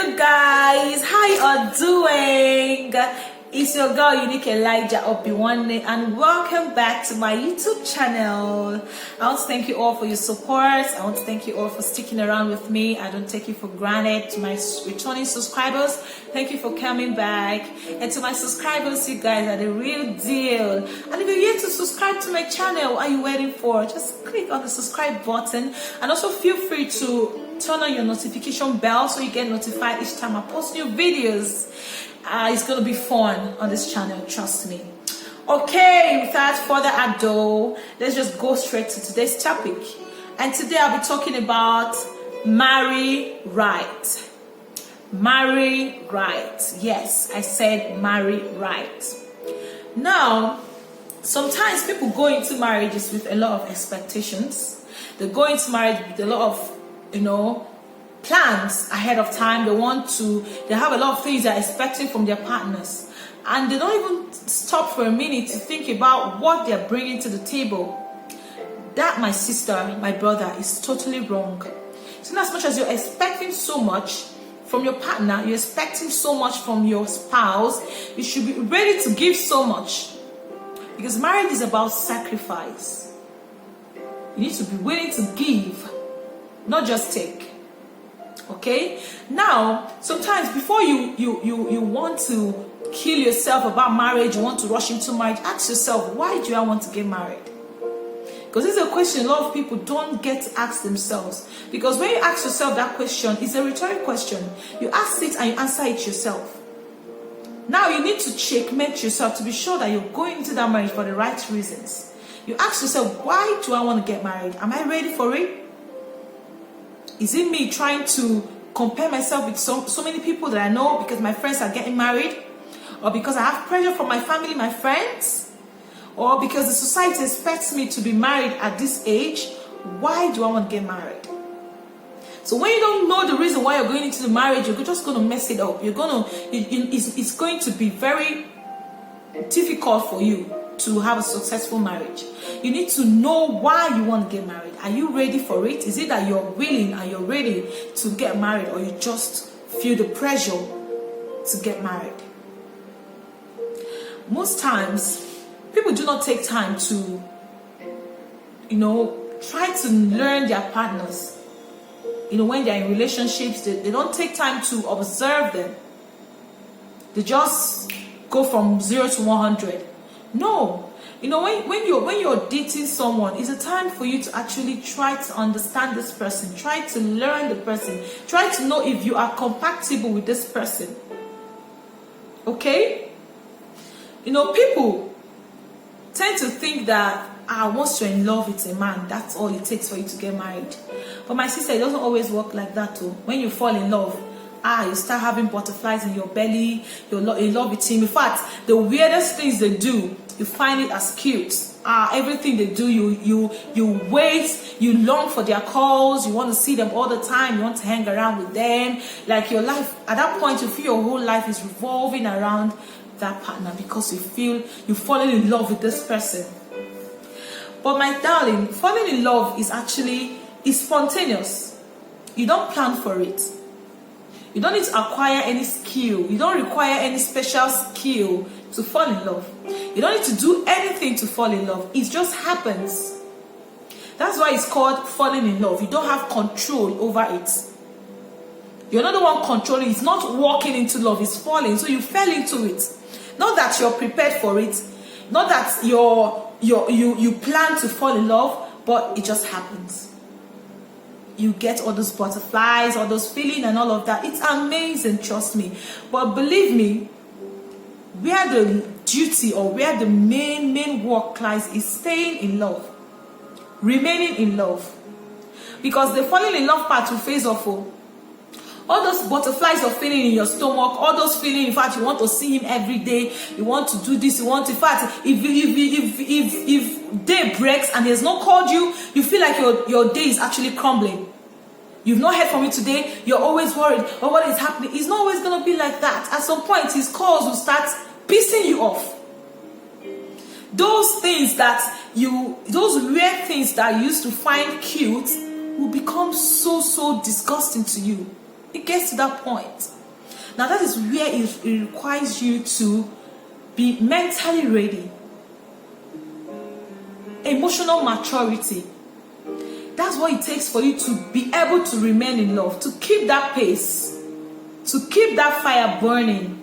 you guys, how you are doing? It's your girl Unique Elijah Obiwanne and welcome back to my YouTube channel. I want to thank you all for your support. I want to thank you all for sticking around with me. I don't take you for granted. To my returning subscribers, thank you for coming back. And to my subscribers, you guys are the real deal. And if you're yet to subscribe to my channel, what are you waiting for? Just click on the subscribe button and also feel free to turn on your notification bell so you get notified each time I post new videos. It's gonna be fun on this channel, trust me. Okay, without further ado, let's just go straight to today's topic. And today I'll be talking about marry right. Marry right. Yes, I said marry right. Now, sometimes people go into marriages with a lot of expectations. They go into marriage with a lot of, plans ahead of time. They have a lot of things they're expecting from their partners, and they don't even stop for a minute to think about what they're bringing to the table. That, my sister, my brother, is totally wrong. So as much as you're expecting so much from your partner, you're expecting so much from your spouse, you should be ready to give so much, because marriage is about sacrifice. You need to be willing to give, not just take. Okay, now sometimes before you want to kill yourself about marriage, you want to rush into marriage, ask yourself, why do I want to get married? Because this is a question a lot of people don't get to ask themselves. Because when you ask yourself that question, it's a rhetorical question. You ask it and you answer it yourself. Now you need to checkmate yourself to be sure that you're going into that marriage for the right reasons. You ask yourself, why do I want to get married? Am I ready for it? Is it me trying to compare myself with so many people that I know because my friends are getting married? Or because I have pressure from my family, my friends? Or because the society expects me to be married at this age? Why do I want to get married? So when you don't know the reason why you're going into the marriage, you're just going to mess it up. It's going to be very difficult for you to have a successful marriage. You need to know why you want to get married. Are you ready for it? Is it that you're willing and you're ready to get married, or you just feel the pressure to get married? Most times, people do not take time to, try to learn their partners. When they're in relationships, they don't take time to observe them. They just go from 0 to 100. No. When you're dating someone, it's a time for you to actually try to understand this person, try to learn the person, try to know if you are compatible with this person. Okay? People tend to think that once you're in love with a man, that's all it takes for you to get married. But my sister, it doesn't always work like that too. When you fall in love, you start having butterflies in your belly, you're in love with him. In fact, the weirdest things they do, you find it as cute. Everything they do, you wait, you long for their calls, you want to see them all the time, you want to hang around with them. Like your life, at that point, you feel your whole life is revolving around that partner because you've fallen in love with this person. But my darling, falling in love is spontaneous. You don't plan for it. You don't need to acquire any skill. You don't require any special skill to fall in love. You don't need to do anything to fall in love. It just happens. That's why it's called falling in love. You don't have control over it. You're not the one controlling. It's not walking into love. It's falling. So you fell into it. Not that you're prepared for it. Not that you plan to fall in love, but it just happens. You get all those butterflies, all those feelings and all of that. It's amazing, trust me. But believe me, where the duty or where the main work lies is staying in love. Remaining in love. Because the falling in love part will phase off. All those butterflies you're feeling in your stomach, all those feelings, in fact, you want to see him every day, you want to do this, in fact, if day breaks and he has not called you, you feel like your day is actually crumbling. You've not heard from him today, you're always worried, oh, what is happening? It's not always going to be like that. At some point, his calls will start pissing you off. Those weird things that you used to find cute will become so disgusting to you. It gets to that point. Now that is where it requires you to be mentally ready. Emotional maturity. That's what it takes for you to be able to remain in love, to keep that pace, to keep that fire burning.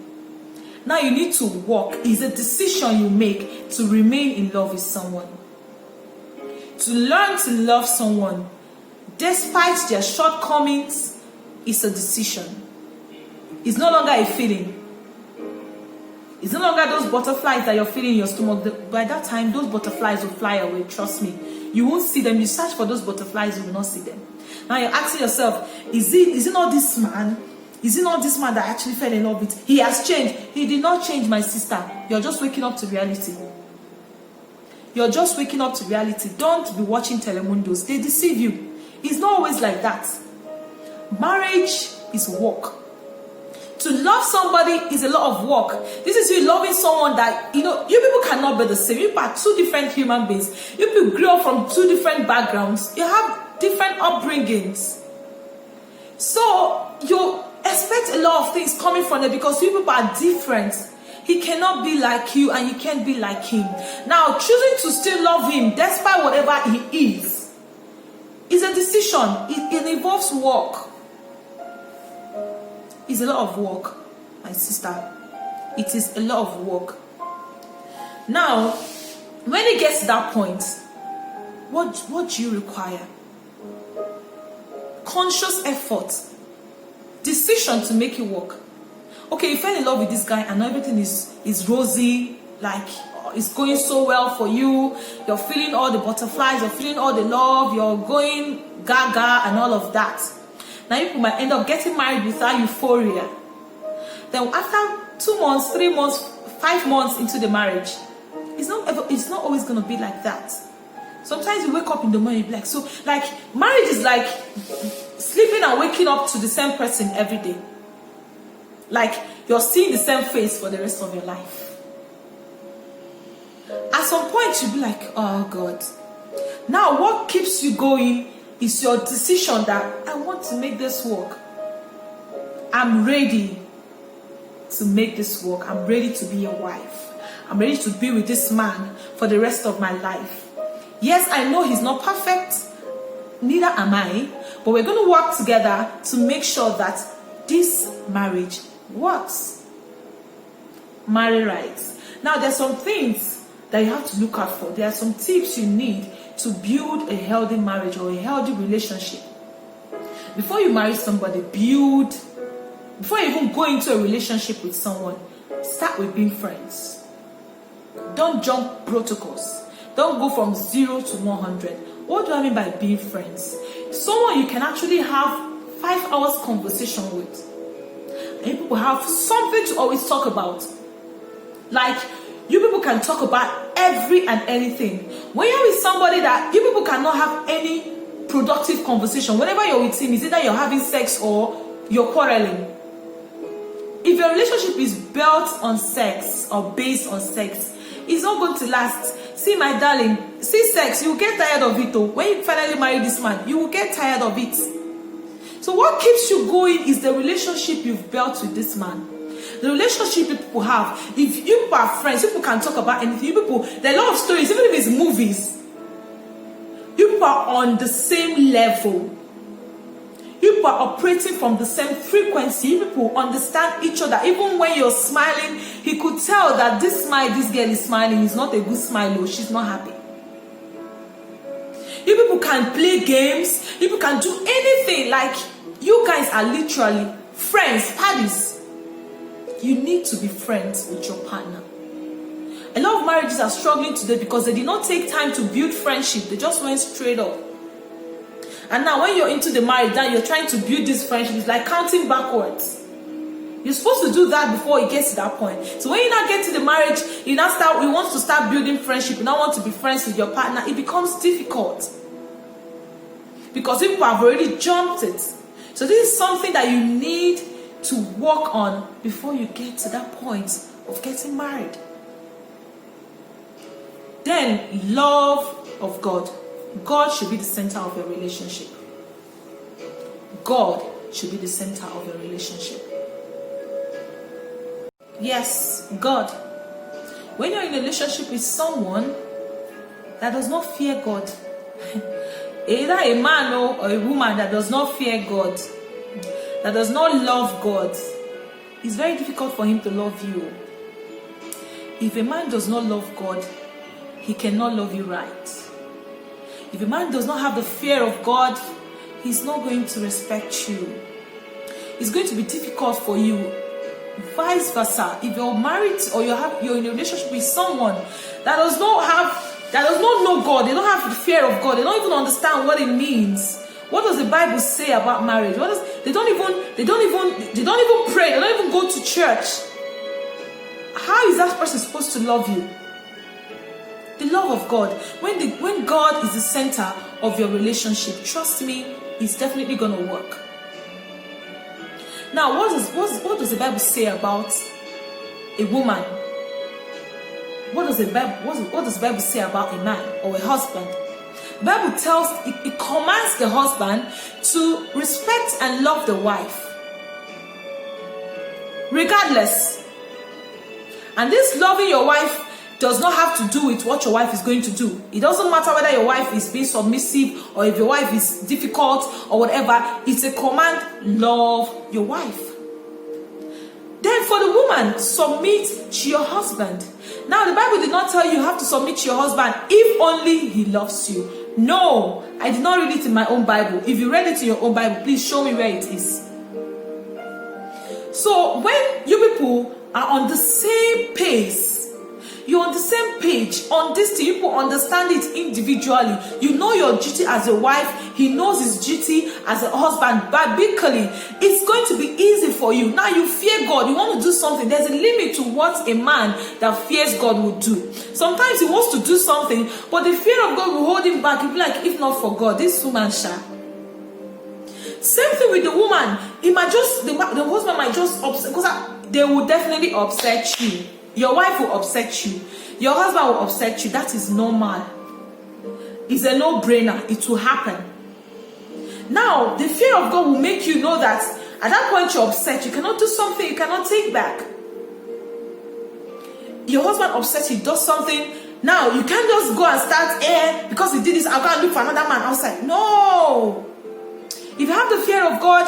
Now you need to walk. It's a decision you make to remain in love with someone. To learn to love someone despite their shortcomings is a decision. It's no longer a feeling. It's no longer those butterflies that you're feeling in your stomach. By that time, those butterflies will fly away. Trust me. You won't see them. You search for those butterflies, you will not see them. Now you're asking yourself, is it not this man? Is it not this man that I actually fell in love with? He has changed. He did not change, my sister. You're just waking up to reality. You're just waking up to reality. Don't be watching Telemundos. They deceive you. It's not always like that. Marriage is work. To love somebody is a lot of work. This is you loving someone that, you people cannot be the same. You are two different human beings. You people grew up from two different backgrounds. You have different upbringings. So you expect a lot of things coming from them because you people are different. He cannot be like you and you can't be like him. Now, choosing to still love him despite whatever he is a decision. It involves work. It's a lot of work, my sister. It is a lot of work. Now, when it gets to that point, what do you require? Conscious effort. Decision to make it work. Okay, you fell in love with this guy and everything is rosy, like it's going so well for you. You're feeling all the butterflies, you're feeling all the love, you're going gaga and all of that. Now you might end up getting married without euphoria. Then after 2 months, 3 months, 5 months into the marriage, it's not always going to be like that. Sometimes you wake up in the morning and be like, so like marriage is like sleeping and waking up to the same person every day. Like you're seeing the same face for the rest of your life. At some point you'll be like, oh God. Now what keeps you going is your decision that I want to make this work. I'm ready to make this work. I'm ready to be your wife. I'm ready to be with this man for the rest of my life. Yes, I know he's not perfect. Neither am I. But we're going to work together to make sure that this marriage works. Marry right. Now, there's some things that you have to look out for. There are some tips you need to build a healthy marriage or a healthy relationship. Before you marry somebody, before you even go into a relationship with someone, start with being friends. Don't jump protocols. Don't go from 0 to 100. What do I mean by being friends? Someone you can actually have 5 hours conversation with. And people have something to always talk about. Like, you people can talk about every and anything. When you're with somebody that you people cannot have any productive conversation, whenever you're with him, it's either you're having sex or you're quarreling. If your relationship is built on sex or based on sex, it's not going to last. See, my darling, see sex, you will get tired of it. When you finally marry this man, you will get tired of it. So what keeps you going is the relationship you've built with this man. The relationship people have. If you people are friends, people can talk about anything. You people, there are a lot of stories, even if it's movies. You people are on the same level. You people are operating from the same frequency. You people understand each other. Even when you're smiling, he could tell that this smile this girl is smiling is not a good smile, or she's not happy. You people can play games. You people can do anything. Like, you guys are literally friends, buddies. You need to be friends with your partner. A lot of marriages are struggling today because they did not take time to build friendship. They just went straight up. And now when you're into the marriage, now you're trying to build this friendship. It's like counting backwards. You're supposed to do that before it gets to that point. So when you now get to the marriage, you want to start building friendship. You now want to be friends with your partner. It becomes difficult. Because people have already jumped it. So this is something that you need to work on before you get to that point of getting married. Then, love of God. God should be the center of your relationship. God should be the center of your relationship. Yes, God. When you're in a relationship with someone that does not fear God, either a man or a woman that does not fear God, that does not love God, it's very difficult for him to love you. If a man does not love God, he cannot love you right. If a man does not have the fear of God, he's not going to respect you. It's going to be difficult for you. Vice versa. If you're married or you're in a relationship with someone that does not know God, they don't have the fear of God, they don't even understand what it means. What does the Bible say about marriage? They don't even pray, they don't even go to church. How is that person supposed to love you? The love of God. When God is the center of your relationship, trust me, it's definitely gonna work. Now, what does the Bible say about a woman? What does the Bible say about a man or a husband? The Bible tells, it commands the husband to respect and love the wife, regardless. And this loving your wife does not have to do with what your wife is going to do. It doesn't matter whether your wife is being submissive or if your wife is difficult or whatever. It's a command, love your wife. Then for the woman, submit to your husband. Now the Bible did not tell you have to submit to your husband if only he loves you. No, I did not read it in my own Bible. If you read it in your own Bible, please show me where it is. So when you people are on the same pace, you're on the same page on this thing, people understand it individually. You know your duty as a wife, he knows his duty as a husband. Biblically, it's going to be easy for you. Now you fear God, you want to do something. There's a limit to what a man that fears God would do. Sometimes he wants to do something, but the fear of God will hold him back. He'll be like, if not for God, this woman shall. Same thing with the woman. It might just, the husband might just upset, because they will definitely upset you. Your wife will upset you. Your husband will upset you. That is normal. It's a no-brainer. It will happen. Now, the fear of God will make you know that at that point you're upset. You cannot do something you cannot take back. Your husband upsets you, does something. Now, you can't just go and start, because he did this, I'll go and look for another man outside. No. If you have the fear of God,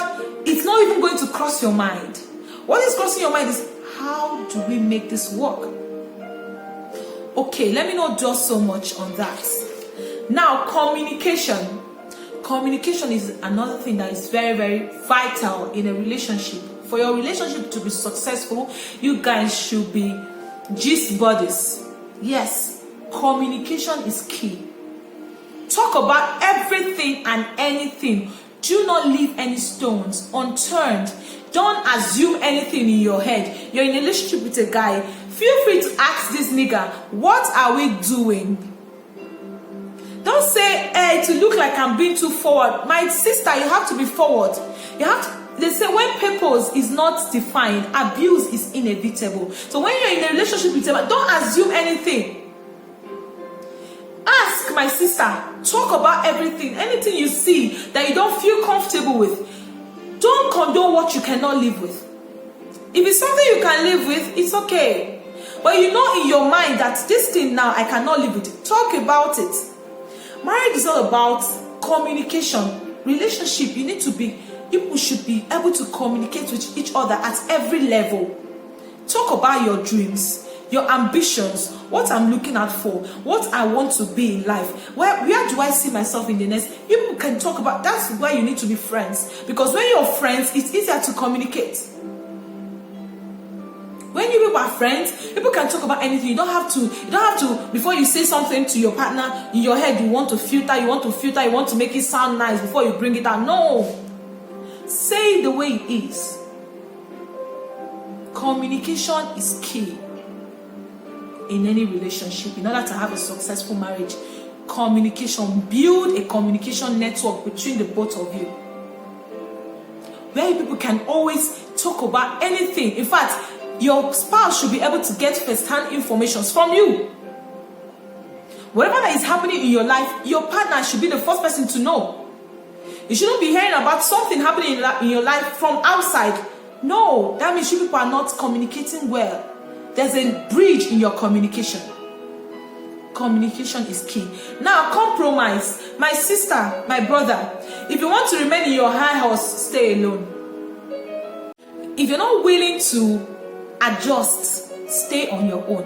it's not even going to cross your mind. What is crossing your mind is, how do we make this work? Okay, let me not dwell so much on that. Now, communication. Communication is another thing that is very, very vital in a relationship. For your relationship to be successful, you guys should be gist buddies. Yes, communication is key. Talk about everything and anything. Do not leave any stones unturned. Don't assume anything in your head. You're in a relationship with a guy. Feel free to ask this nigga, what are we doing? Don't say, hey, to look like I'm being too forward. My sister, you have to be forward. They say when purpose is not defined, abuse is inevitable. So when you're in a relationship with someone, don't assume anything. Ask, my sister. Talk about everything. Anything you see that you don't feel comfortable with. Don't condone what you cannot live with. If it's something you can live with, it's okay. But you know in your mind that this thing now, I cannot live with it. Talk about it. Marriage is all about communication. Relationship, people should be able to communicate with each other at every level. Talk about your dreams, your ambitions, what I'm looking out for, what I want to be in life. Where do I see myself in the next? You can talk about, that's why you need to be friends. Because when you're friends, it's easier to communicate. When you people are friends, people can talk about anything. You don't have to, before you say something to your partner, in your head, you want to filter, you want to make it sound nice before you bring it out. No. Say it the way it is. Communication is key in any relationship. In order to have a successful marriage, communication, build a communication network between the both of you, where people can always talk about anything. In fact, your spouse should be able to get first-hand information from you. Whatever that is happening in your life, your partner should be the first person to know. You shouldn't be hearing about something happening in your life from outside. No, that means you people are not communicating well. There's a bridge in your communication. Communication is key. Now, compromise. My sister, my brother, if you want to remain in your high horse, stay alone. If you're not willing to adjust, stay on your own.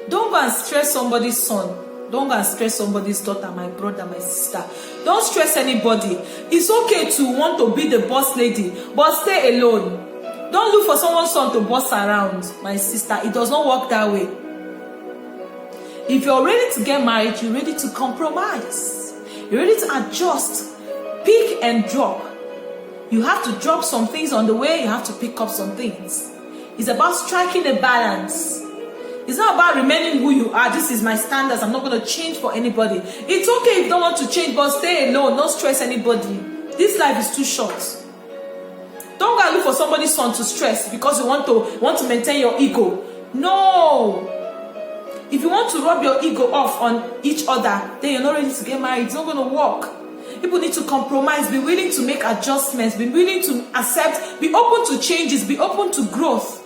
Don't go and stress somebody's son. Don't go and stress somebody's daughter, my brother, my sister. Don't stress anybody. It's okay to want to be the boss lady, but stay alone. Don't look for someone's son to boss around, my sister. It does not work that way. If you're ready to get married, you're ready to compromise. You're ready to adjust, pick and drop. You have to drop some things on the way. You have to pick up some things. It's about striking a balance. It's not about remaining who you are. This is my standards. I'm not going to change for anybody. It's okay if you don't want to change, but stay alone. Don't stress anybody. This life is too short. Don't go and look for somebody's son to stress because you want to maintain your ego. No. If you want to rub your ego off on each other, then you're not ready to get married. It's not going to work. People need to compromise, be willing to make adjustments, be willing to accept, be open to changes, be open to growth.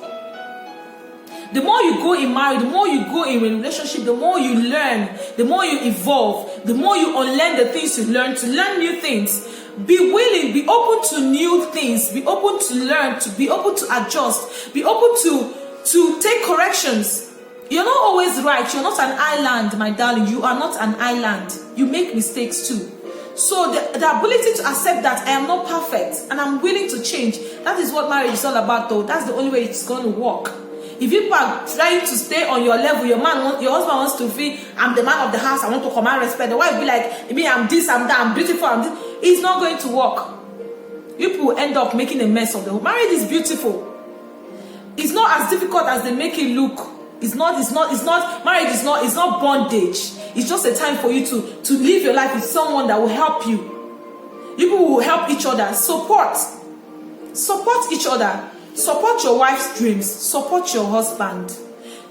The more you go in marriage, the more you go in a relationship, the more you learn, the more you evolve, the more you unlearn the things you learn, to learn new things. Be willing, be open to new things, be open to learn, to be open to adjust, be open to take corrections. You're not always right. You're not an island, my darling. You are not an island. You make mistakes too. So the ability to accept that I am not perfect and I'm willing to change, that is what marriage is all about though. That's the only way it's going to work. If people are trying to stay on your level, your husband wants to feel, I'm the man of the house, I want to command respect. The wife will be like, me, I'm this, I'm that, I'm beautiful, I'm this. It's not going to work. People will end up making a mess of the whole. Marriage is beautiful. It's not as difficult as they make it look. Marriage is not bondage. It's just a time for you to live your life with someone that will help you. People will help each other. Support each other. Support your wife's dreams. Support your husband.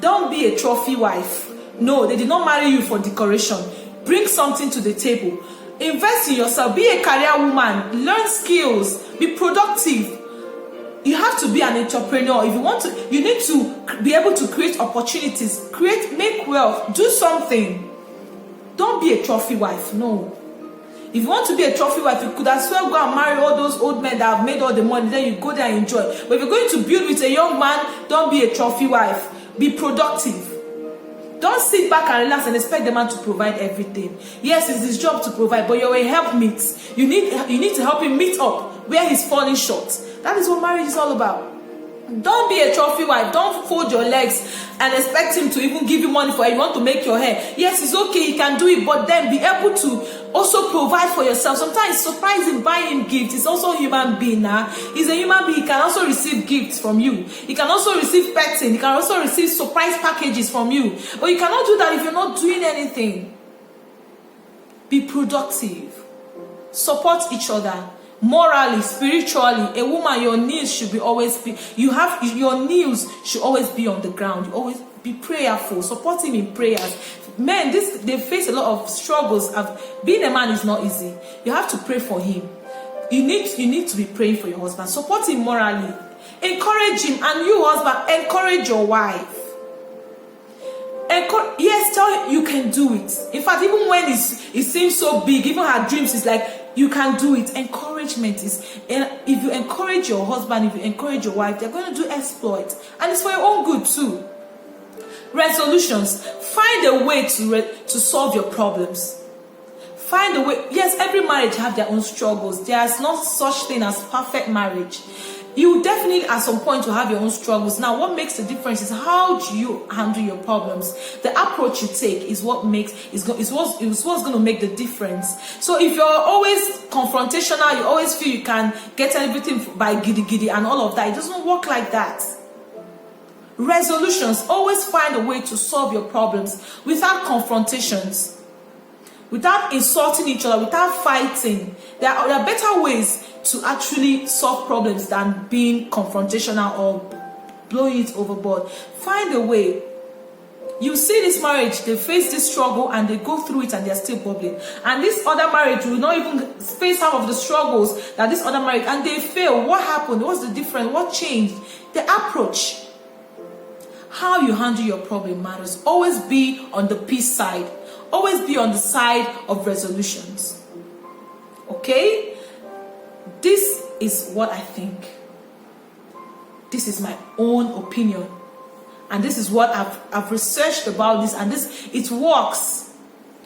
Don't be a trophy wife. No, they did not marry you for decoration. Bring something to the table. Invest in yourself. Be a career woman. Learn skills. Be productive. You have to be an entrepreneur. If you want to, you need to be able to create opportunities. Make wealth. Do something. Don't be a trophy wife. No. If you want to be a trophy wife, you could as well go and marry all those old men that have made all the money. Then you go there and enjoy. But if you're going to build with a young man, don't be a trophy wife. Be productive. Don't sit back and relax and expect the man to provide everything. Yes, it's his job to provide, but you're a helpmate. You need to help him meet up where he's falling short. That is what marriage is all about. Don't be a trophy wife. Don't fold your legs and expect him to even give you money for it. You want to make your hair. Yes, it's okay. He can do it, but then be able to also provide for yourself. Sometimes surprise him, buy him gifts. He's also a human being now. He's a human being. He can also receive gifts from you. He can also receive petting. He can also receive surprise packages from you. But you cannot do that if you're not doing anything. Be productive. Support each other. Morally, spiritually, a woman, your knees should be always be. Your knees should always be on the ground. You always be prayerful. Support him in prayers. Men, they face a lot of struggles. Being a man is not easy. You have to pray for him. You need to be praying for your husband. Support him morally. Encourage him, and you, husband, encourage your wife. Yes, tell him you can do it. In fact, even when it seems so big, even her dreams is like, you can do it. Encouragement is, and if you encourage your husband, if you encourage your wife, they're going to do exploits, and it's for your own good too. Resolutions. Find a way to solve your problems. Find a way. Yes, every marriage have their own struggles. There is no such thing as perfect marriage. You definitely at some point will have your own struggles. Now, what makes the difference is how do you handle your problems. The approach you take is what's going to make the difference. So if you're always confrontational, you always feel you can get everything by giddy and all of that, it doesn't work like that. Resolutions. Always find a way to solve your problems without confrontations, without insulting each other, without fighting. There are better ways to actually solve problems than being confrontational or blowing it overboard. Find a way. You see this marriage, they face this struggle and they go through it and they're still bubbling. And this other marriage will not even face half of the struggles that this other marriage, and they fail. What happened? What's the difference? What changed? The approach. How you handle your problem matters. Always be on the peace side. Always be on the side of resolutions. Okay? This is what I think. This is my own opinion. And this is what I've researched about this, and this, it works.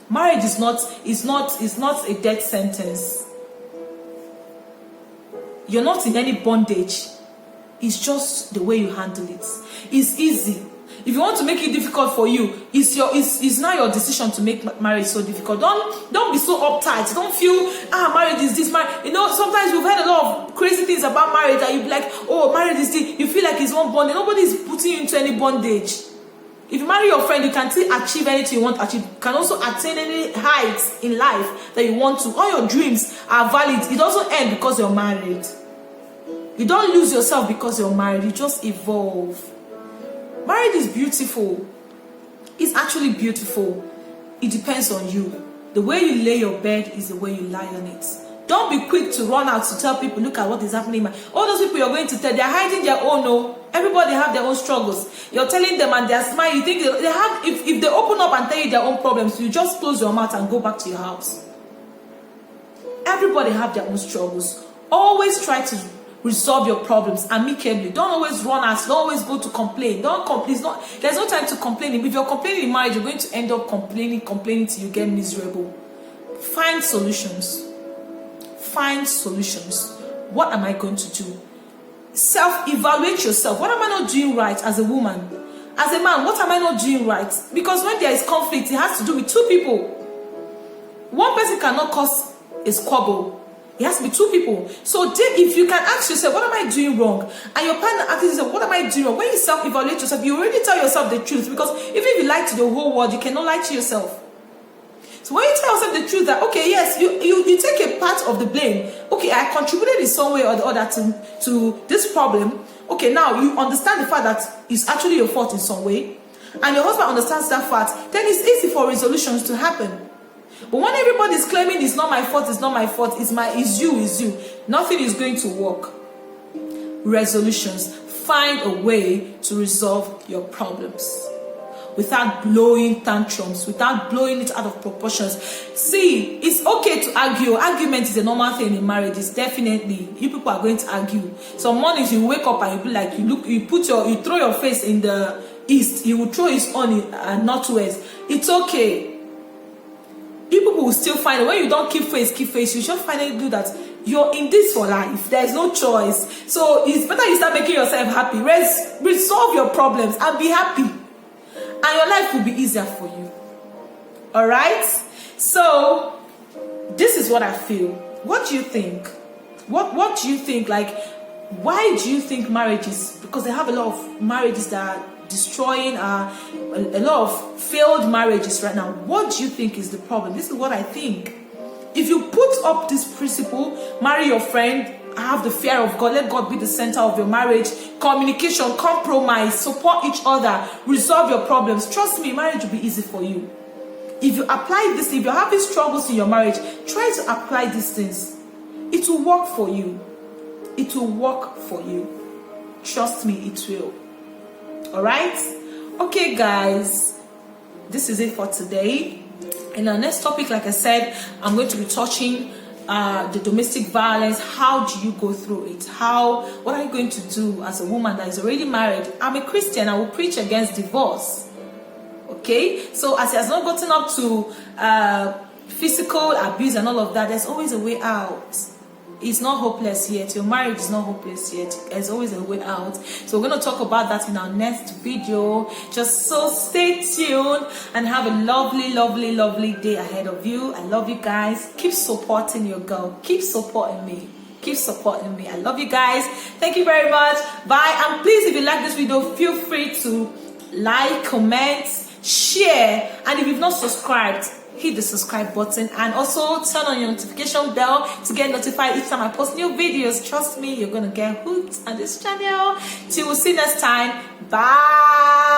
Marriage is not a death sentence. You're not in any bondage. It's just the way you handle it. It's easy. If you want to make it difficult for you, it's not your decision to make marriage so difficult. Don't be so uptight. Don't feel marriage is this, marriage. You know, sometimes we've heard a lot of crazy things about marriage that you be like, oh, marriage is this. You feel like it's one bondage. Nobody is putting you into any bondage. If you marry your friend, you can still achieve anything you want to achieve. You can also attain any heights in life that you want to. All your dreams are valid. It doesn't end because you're married. You don't lose yourself because you're married. You just evolve. Marriage is beautiful. It's actually beautiful. It depends on you. The way you lay your bed is the way you lie on it. Don't be quick to run out to tell people, look at what is happening. All those people you're going to tell, they're hiding their own. No, everybody have their own struggles. You're telling them and they're smiling. You think they have, if they open up and tell you their own problems, you just close your mouth and go back to your house. Everybody have their own struggles. Always try to resolve your problems amicably. Don't always run out. Don't always go to complain. Don't complain. There's no time to complain. If you're complaining in marriage, you're going to end up complaining till you get miserable. Find solutions. Find solutions. What am I going to do? Self-evaluate yourself. What am I not doing right as a woman? As a man, what am I not doing right? Because when there is conflict, it has to do with two people. One person cannot cause a squabble. It has to be two people. So if you can ask yourself, what am I doing wrong? And your partner asks yourself, what am I doing wrong? When you self-evaluate yourself, you already tell yourself the truth. Because even if you lie to the whole world, you cannot lie to yourself. So when you tell yourself the truth that, okay, yes, you take a part of the blame. Okay, I contributed in some way or the other to this problem. Okay, now you understand the fact that it's actually your fault in some way. And your husband understands that fact. Then it's easy for resolutions to happen. But when everybody is claiming it's not my fault, it's you, nothing is going to work. Resolutions. Find a way to resolve your problems without blowing tantrums, without blowing it out of proportions. See, it's okay to argue. Argument is a normal thing in marriages. Definitely, you people are going to argue. Some mornings you wake up and you be like, you throw your face in the east. You will throw his on in northwest. It's okay. People will still find it. When you don't keep face, you should finally do that. You're in this for life. There's no choice. So it's better you start making yourself happy. Resolve your problems and be happy. And your life will be easier for you. Alright? So, this is what I feel. What do you think? What do you think? Like, why do you think marriages? Because they have a lot of marriages that are destroying a lot of failed marriages right now. What do you think is the problem? This is what I think. If you put up this principle, marry your friend, have the fear of God, let God be the center of your marriage, communication, compromise, support each other, resolve your problems, trust me, marriage will be easy for you. If you apply this, if you're having struggles in your marriage, try to apply these things. It will work for you. It will work for you. Trust me, it will. Alright? Okay, guys. This is it for today. In our next topic, like I said, I'm going to be touching the domestic violence. How do you go through it? What are you going to do as a woman that is already married? I'm a Christian. I will preach against divorce. Okay? So as it has not gotten up to physical abuse and all of that, there's always a way out. It's not hopeless yet. Your marriage is not hopeless yet. There's always a way out. So we're going to talk about that in our next video. Just so stay tuned and have a lovely, lovely, lovely day ahead of you. I love you guys. Keep supporting your girl. Keep supporting me. Keep supporting me. I love you guys. Thank you very much. Bye. And please, if you like this video, feel free to like, comment, share. And if you've not subscribed, hit the subscribe button and also turn on your notification bell to get notified each time I post new videos. Trust me, you're gonna get hooked on this channel. Till we'll see you next time. Bye.